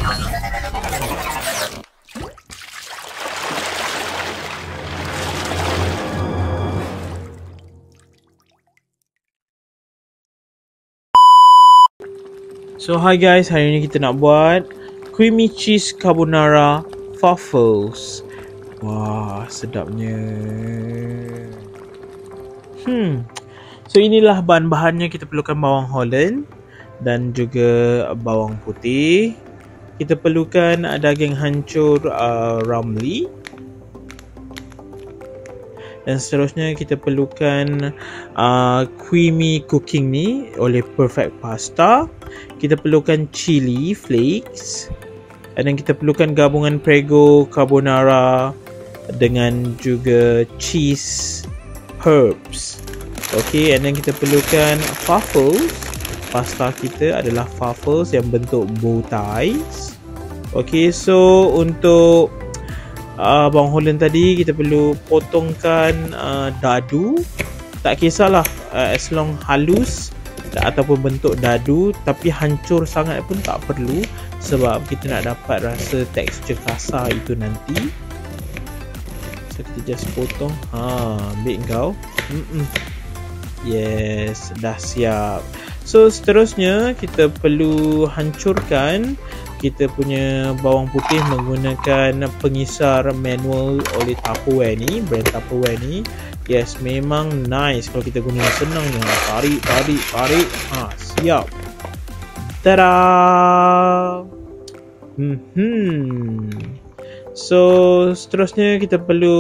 So hi guys, hari ni kita nak buat creamy cheese carbonara waffles. Wah, sedapnya. So inilah bahan-bahannya. Kita perlukan bawang Holland dan juga bawang putih. Kita perlukan daging hancur Ramly. Dan seterusnya kita perlukan creamy cooking ni oleh Perfect Pasta. Kita perlukan chili flakes. Dan kita perlukan gabungan Prego carbonara dengan juga cheese herbs. Okay, and then kita perlukan waffles. Pasta kita adalah waffles yang bentuk bow ties. Okay, so untuk bawang Holland tadi kita perlu potongkan dadu. Tak kisahlah as long halus ataupun bentuk dadu, tapi hancur sangat pun tak perlu sebab kita nak dapat rasa tekstur kasar itu nanti. So kita just potong. Ambil kau. Yes, dah siap. So seterusnya kita perlu hancurkan kita punya bawang putih menggunakan pengisar manual oleh Tupperware ni, brand Tupperware ni. Yes, memang nice kalau kita guna, senangnya. Tarik. Siap. Tada! So seterusnya kita perlu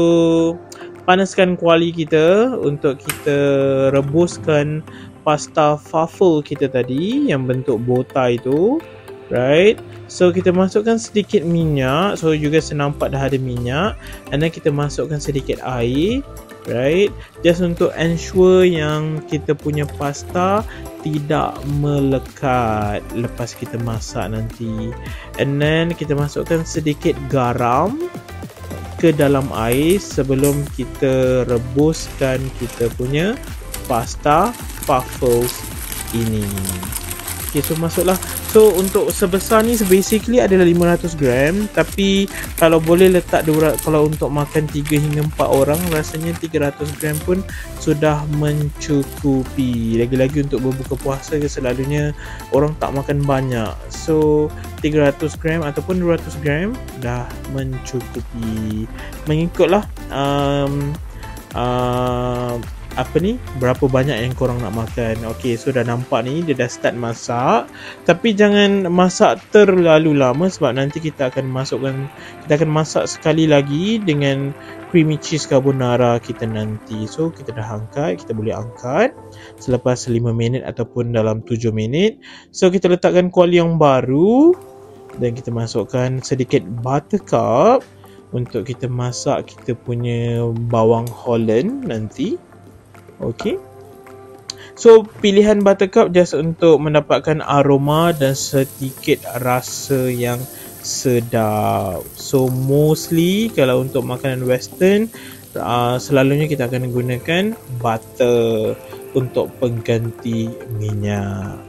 panaskan kuali kita untuk kita rebuskan pasta waffle kita tadi yang bentuk bow tie tu. Right, so kita masukkan sedikit minyak. So juga senampak dah ada minyak. And then kita masukkan sedikit air. Right, just untuk ensure yang kita punya pasta tidak melekat lepas kita masak nanti. And then kita masukkan sedikit garam ke dalam air sebelum kita rebuskan kita punya pasta waffles ini. Okay, so masuklah. So untuk sebesar ni basically adalah 500 gram, tapi kalau boleh letak kalau untuk makan 3 hingga 4 orang, rasanya 300 gram pun sudah mencukupi. Lagi-lagi untuk berbuka puasa selalunya orang tak makan banyak. So 300 gram ataupun 200 gram dah mencukupi. Mengikutlah berapa banyak yang korang nak makan. Okay, so dah nampak ni dia dah start masak, tapi jangan masak terlalu lama sebab nanti kita akan masak sekali lagi dengan creamy cheese carbonara kita nanti. So kita dah angkat, kita boleh angkat selepas 5 minit ataupun dalam 7 minit. So kita letakkan kuali yang baru dan kita masukkan sedikit buttercup untuk kita masak kita punya bawang Holland nanti. Okay, so pilihan buttercup just untuk mendapatkan aroma dan sedikit rasa yang sedap. So mostly kalau untuk makanan western selalunya kita akan gunakan butter untuk pengganti minyak.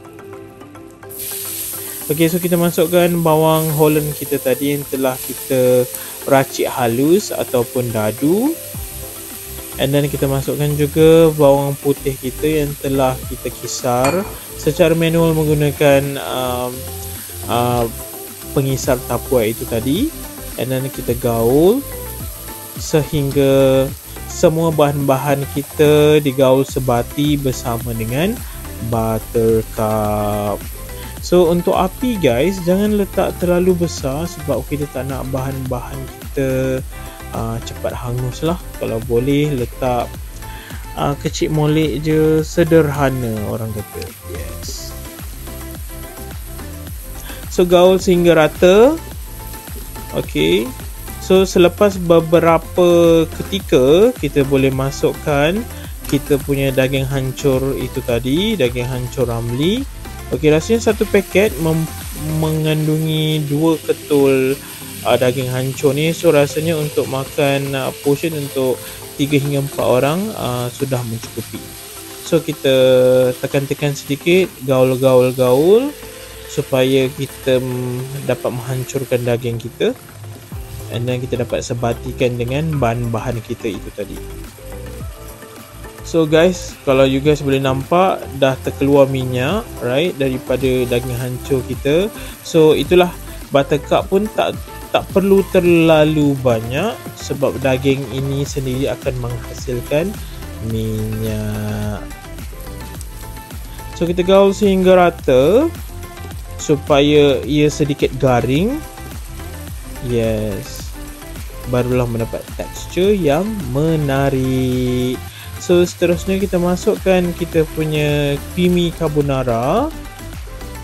Okay, so kita masukkan bawang Holland kita tadi yang telah kita racik halus ataupun dadu. And then kita masukkan juga bawang putih kita yang telah kita kisar secara manual menggunakan pengisar Tupperware itu tadi. And then kita gaul sehingga semua bahan-bahan kita digaul sebati bersama dengan buttercup. So untuk api guys, jangan letak terlalu besar sebab kita tak nak bahan-bahan kita cepat hangus lah. Kalau boleh letak kecil molek je, sederhana orang kata. Yes. So gaul sehingga rata. Okay, so selepas beberapa ketika kita boleh masukkan kita punya daging hancur itu tadi, daging hancur Ramly. Okay, rasanya satu paket mengandungi 2 ketul daging hancur ni. So rasanya untuk makan portion untuk 3 hingga 4 orang sudah mencukupi. So kita tekan-tekan sedikit, gaul. supaya kita dapat menghancurkan daging kita, and then kita dapat sebatikan dengan bahan-bahan kita itu tadi. So guys, kalau you guys boleh nampak dah terkeluar minyak, right, daripada daging hancur kita. So itulah, buttercup pun tak perlu terlalu banyak sebab daging ini sendiri akan menghasilkan minyak. So kita gaul sehingga rata supaya ia sedikit garing. Yes, barulah mendapat tekstur yang menarik. So seterusnya kita masukkan kita punya creamy carbonara.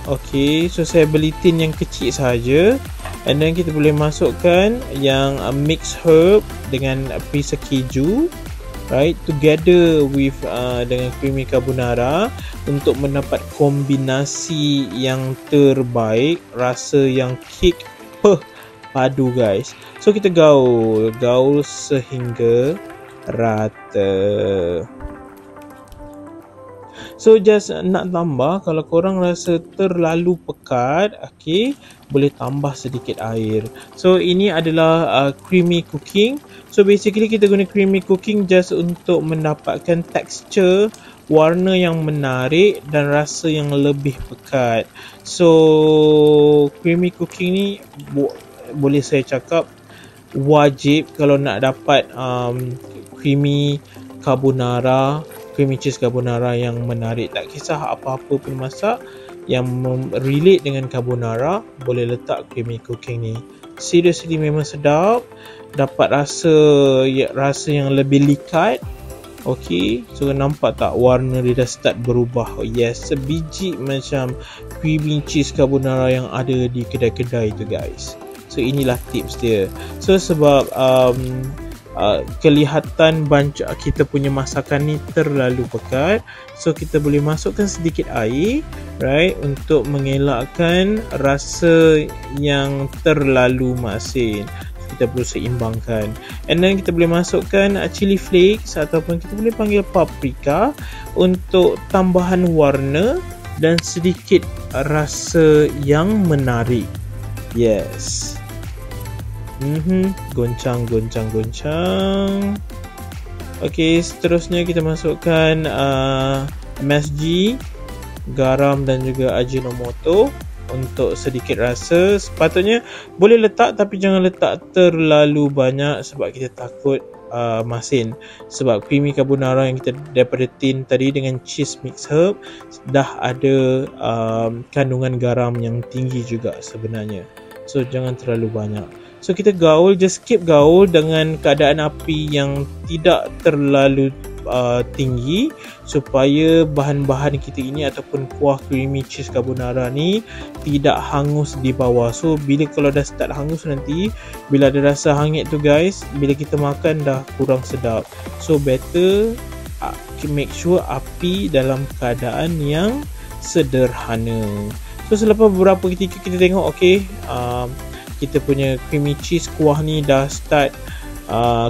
Okay, so saya beli tin yang kecil saja. And then kita boleh masukkan yang mixed herb dengan perisa keju, right, together with dengan creamy carbonara untuk mendapat kombinasi yang terbaik, rasa yang kick padu guys. So kita gaul sehingga rata. So just nak tambah, kalau korang rasa terlalu pekat, okay, boleh tambah sedikit air. So ini adalah creamy cooking. So basically kita guna creamy cooking just untuk mendapatkan tekstur, warna yang menarik dan rasa yang lebih pekat. So creamy cooking ni boleh saya cakap wajib kalau nak dapat creamy cheese carbonara yang menarik. Tak kisah apa-apa pun masak yang relate dengan carbonara, boleh letak creamy cooking ni. Seriously memang sedap, dapat rasa yang lebih likat. Okay, so nampak tak warna dia dah start berubah. Yes, sebiji macam creamy cheese carbonara yang ada di kedai-kedai tu guys. So inilah tips dia. So sebab kelihatan kita punya masakan ni terlalu pekat, so kita boleh masukkan sedikit air, right, untuk mengelakkan rasa yang terlalu masin. Kita perlu seimbangkan. And then kita boleh masukkan chili flakes ataupun kita boleh panggil paprika untuk tambahan warna dan sedikit rasa yang menarik. Yes. Goncang. Okay, seterusnya kita masukkan MSG, garam dan juga Ajinomoto untuk sedikit rasa. Sepatutnya boleh letak tapi jangan letak terlalu banyak sebab kita takut masin. Sebab creamy carbonara yang kita daripada tin tadi dengan cheese mixed herb dah ada kandungan garam yang tinggi juga sebenarnya. So jangan terlalu banyak. So kita gaul, just keep gaul dengan keadaan api yang tidak terlalu tinggi supaya bahan-bahan kita ini ataupun kuah creamy cheese carbonara ni tidak hangus di bawah. So bila kalau dah start hangus nanti, bila ada rasa hangit tu guys, bila kita makan dah kurang sedap. So better make sure api dalam keadaan yang sederhana. So selepas beberapa ketika kita tengok okay, kita punya creamy cheese kuah ni dah start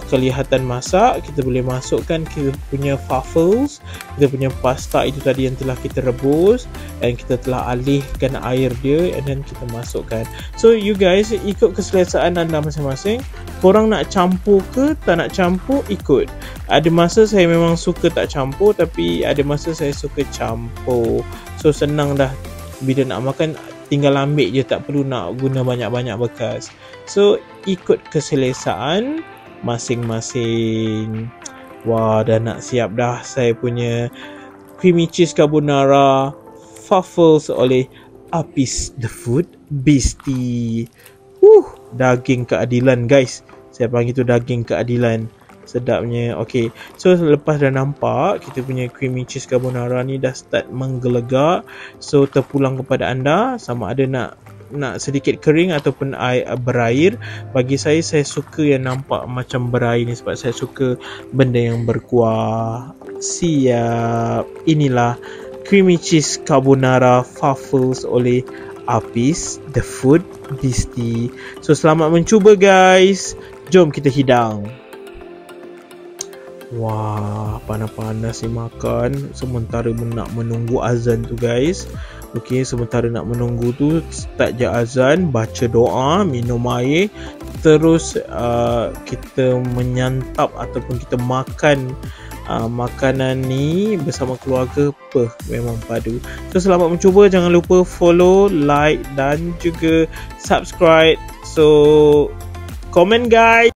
kelihatan masak, kita boleh masukkan kita punya waffles, kita punya pasta itu tadi yang telah kita rebus, dan kita telah alihkan air dia, and then kita masukkan. So you guys ikut keselesaan anda masing-masing. Korang nak campur ke tak nak campur, ikut. Ada masa saya memang suka tak campur, tapi ada masa saya suka campur. So senang dah, bila nak makan tinggal ambil je, tak perlu nak guna banyak-banyak bekas. So ikut keselesaan masing-masing. Wah, dah nak siap dah saya punya creamy cheese carbonara waffles oleh Apis The Food Beastie. Daging keadilan guys, saya panggil tu daging keadilan. Sedapnya. Okay, so lepas dah nampak kita punya creamy cheese carbonara ni dah start menggelegak, so terpulang kepada anda sama ada nak sedikit kering ataupun berair. Bagi saya suka yang nampak macam berair ni sebab saya suka benda yang berkuah. Siap. Inilah creamy cheese carbonara waffles oleh Apis The Food Beastie. So selamat mencuba guys. Jom kita hidang. Wah, panas-panas ni makan sementara nak menunggu azan tu guys. Okey, sementara nak menunggu tu, start je azan, baca doa, minum air, terus kita menyantap ataupun kita makan makanan ni bersama keluarga. Memang padu. So selamat mencuba, jangan lupa follow, like dan juga subscribe. So comment guys.